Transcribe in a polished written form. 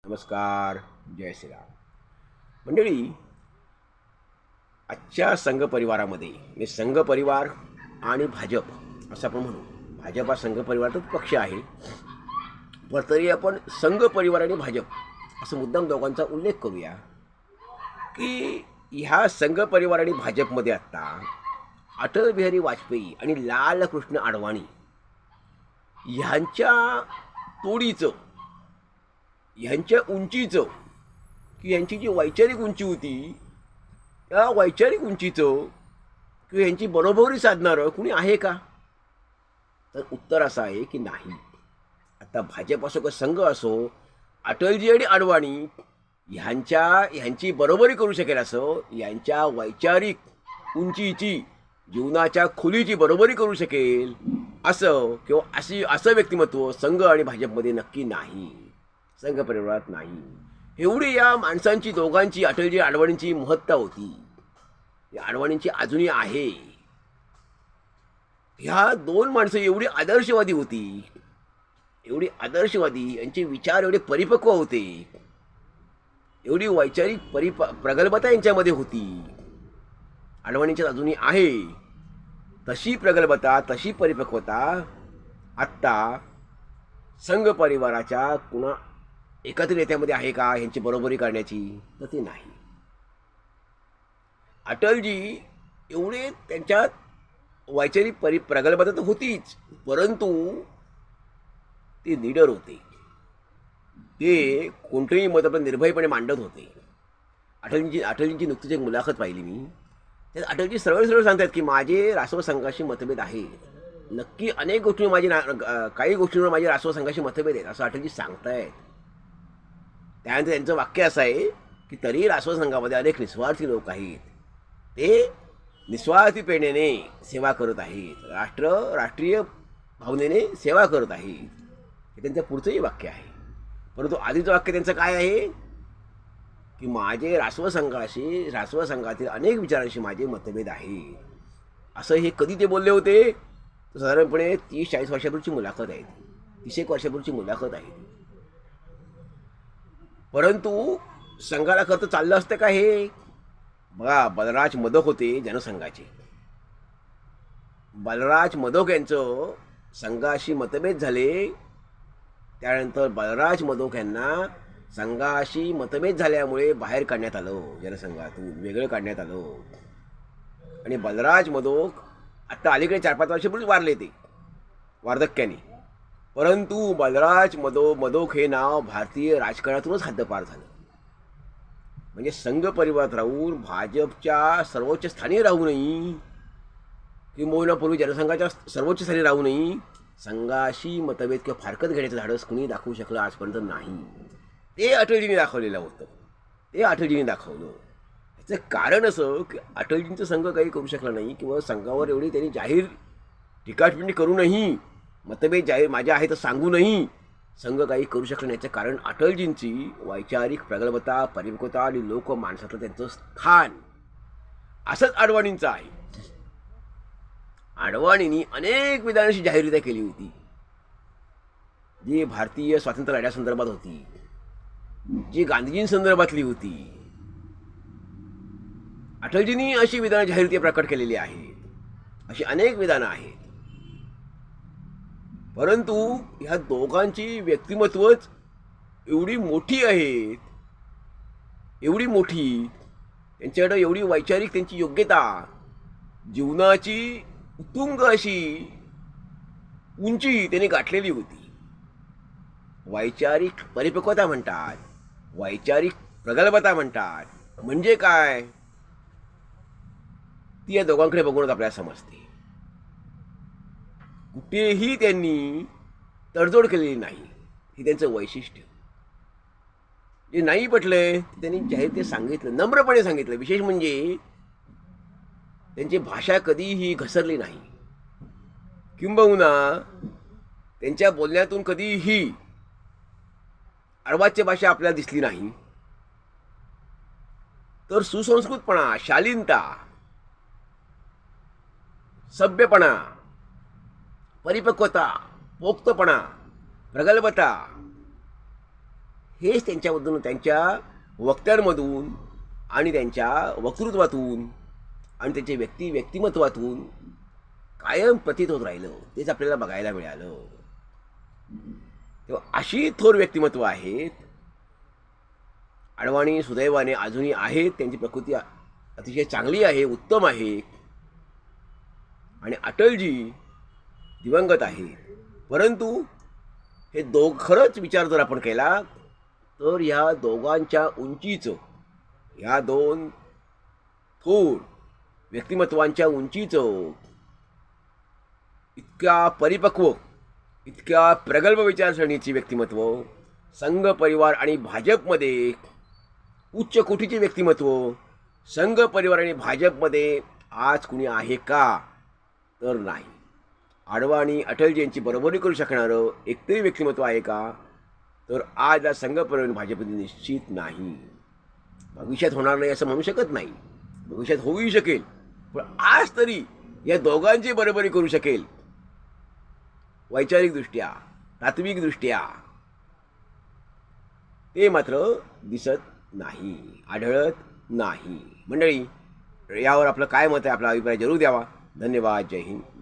नमस्कार. जय श्रीराम. मंडळी, आजच्या संघ परिवारामध्ये मी संघ परिवार आणि भाजप असं आपण म्हणू. भाजप हा संघ परिवाराचाच पक्ष आहे, पण तरी आपण संघ परिवार आणि भाजप असं मुद्दाम दोघांचा उल्लेख करूया की ह्या संघ परिवार आणि भाजपमध्ये आत्ता अटल बिहारी वाजपेयी आणि लालकृष्ण अडवाणी ह्यांच्या तोडीचं, ह्यांच्या उंचीचं, की ह्यांची जी वैचारिक उंची होती त्या वैचारिक उंचीचं किंवा ह्यांची बरोबरी साधणारं कुणी आहे का? तर उत्तर असं आहे की नाही. आता भाजप असो का संघ असो, अटलजी आणि अडवाणी ह्यांची बरोबरी करू शकेल असं, यांच्या वैचारिक उंचीची, जीवनाच्या खोलीची बरोबरी करू शकेल असं किंवा असं व्यक्तिमत्व संघ आणि भाजपमध्ये नक्की नाही, संघ परिवारात नाही. एवढी या माणसांची, दोघांची, अटलजी अडवाणींची महत्ता होती, या अडवाणींची अजूनही आहे. ह्या दोन माणसं एवढी आदर्शवादी होती, एवढी आदर्शवादी, यांचे विचार एवढे परिपक्व होते, एवढी वैचारिक प्रगल्भता यांच्यामध्ये होती, अडवाणींच्यात अजूनही आहे. तशी प्रगल्भता, तशी परिपक्वता आत्ता संघ परिवाराच्या कुणा एकत्रित नेत्यामध्ये आहे का ह्यांची बरोबरी करण्याची? तर ते नाही. अटलजी एवढे त्यांच्यात वैचारिक प्रगल्भता तर होतीच, परंतु ते लीडर होते. ते कोणतेही मत आपण निर्भयपणे मांडत होते. अटलजींची नुकतीच एक मुलाखत पाहिली मी. त्यात अटलजी सरळ सरळ सांगतात की माझे राष्ट्रीय संघाशी मतभेद आहेत. नक्की अनेक गोष्टी काही गोष्टींवर माझे राष्ट्रीय संघाशी मतभेद आहेत असं अटलजी सांगतायत. त्यानंतर त्यांचं वाक्य असं आहे की तरी राष्ट्रीय संघामध्ये अनेक निस्वार्थी लोक आहेत, ते निस्वार्थीपणे सेवा करत आहेत, राष्ट्रीय भावनेने सेवा करत आहेत. हे त्यांचं पुढचंही वाक्य आहे. परंतु आधीचं वाक्य त्यांचं काय आहे की माझे राष्ट्रीय संघातील अनेक विचारांशी माझे मतभेद आहेत. असं हे कधी ते बोलले होते? तर साधारणपणे 30-40 वर्षापूर्वीची मुलाखत आहे, 30 वर्षापूर्वीची मुलाखत आहे. परंतु संघाला खरं तर चाललं असतं का हे? बघा, बलराज मदक होते जनसंघाचे. बलराज मदक यांचं संघाशी मतभेद झाले. त्यानंतर बलराज मदक यांना संघाशी मतभेद झाल्यामुळे बाहेर काढण्यात आलं, जनसंघातून वेगळं काढण्यात आलं. आणि बलराज मदक आत्ता अलीकडे 4-5 वर्षापूर्वी वारले ते वार्धक्याने. परंतु बलराज मदक हे नाव भारतीय राजकारणातूनच हद्दपार झालं. म्हणजे संघ परिवारात राहून, भाजपच्या सर्वोच्च स्थानी राहूनही, किंबहुना पूर्वी जनसंघाच्या सर्वोच्च स्थानी राहूनही संघाशी मतभेद किंवा फारकत घेण्याचं धाडस कुणी दाखवू शकलं आजपर्यंत नाही. ते अटलजींनी दाखवलेलं होतं, ते अटलजींनी दाखवलं. याचं कारण असं की अटलजींचं संघ काही करू शकला नाही, किंवा संघावर एवढी त्यांनी जाहीर टीकाटिप्पणी करूनही, मतभेद जाहीर माझ्या आहे तर सांगूनही संघ काही करू शकला नाही. याचं कारण अटलजींची वैचारिक प्रगल्भता, परिपक्वता आणि लोक माणसातलं त्यांचं स्थान. असंच अडवाणींचं आहे. अडवाणींनी अनेक विधानांशी जाहीररित्या केली होती, जी भारतीय स्वातंत्र्य लढ्यासंदर्भात होती, जी गांधीजींसंदर्भातली होती. अटलजींनी अशी विधानं जाहीररित्या प्रकट केलेली आहेत. अशी अनेक विधानं आहेत. परंतु ह्या दोघांची व्यक्तिमत्वच एवढी मोठी आहेत, एवढी मोठी, त्यांच्याकडे एवढी वैचारिक त्यांची योग्यता, जीवनाची उत्तुंग अशी उंची त्यांनी गाठलेली होती. वैचारिक परिपक्वता म्हणतात, वैचारिक प्रगल्भता म्हणतात. म्हणजे काय? ती या दोघांकडे बघूनच आपल्याला समजते. कुठेही त्यांनी तडजोड केलेली नाही. हे त्यांचं वैशिष्ट्य. जे नाही पटलंय त्यांनी जाहीर ते सांगितलं, नम्रपणे सांगितलं. विशेष म्हणजे त्यांची भाषा कधीही घसरली नाही, किंबहुना त्यांच्या बोलण्यातून कधीही अर्वाच्य भाषा आपल्याला दिसली नाही. तर सुसंस्कृतपणा, शालीनता, सभ्यपणा, परिपक्वता, पोक्तपणा, प्रगल्भता हेच त्यांच्यामधून, त्यांच्या वक्त्यांमधून आणि त्यांच्या वक्तृत्वातून आणि त्यांच्या व्यक्तिमत्वातून कायम प्रतीत होत राहिलं. तेच आपल्याला बघायला मिळालं. तेव्हा अशी थोर व्यक्तिमत्व आहेत. अडवाणी सुदैवाने अजूनही आहेत, त्यांची प्रकृती अतिशय चांगली आहे, उत्तम आहे. आणि अटलजी दिवंगत आहेत. परंतु हे खरंच विचार जर आपण केला तर ह्या दोघांच्या उंचीचं, ह्या दोन थोर व्यक्तिमत्वांच्या उंचीचं इतक्या परिपक्व, इतक्या प्रगल्भ विचारसरणीची व्यक्तिमत्व संघ परिवार आणि भाजपमध्ये, उच्च कोटीचे व्यक्तिमत्व संघ परिवार आणि भाजपमध्ये आज कुणी आहे का? तर नाही. अडवाणी अटलजी यांची बरोबरी करू शकणारं एकतरी व्यक्तिमत्व आहे का? तर आज या संघ परिवार आणि भाजपमध्ये निश्चित नाही. भविष्यात होणार नाही असं म्हणू शकत नाही, भविष्यात होऊही शकेल, पण आज तरी या दोघांची बरोबरी करू शकेल वैचारिकदृष्ट्या, तात्विकदृष्ट्या, ते मात्र दिसत नाही, आढळत नाही. मंडळी, यावर आपलं काय मत आहे, आपला अभिप्राय जरूर द्यावा. धन्यवाद. जय हिंद.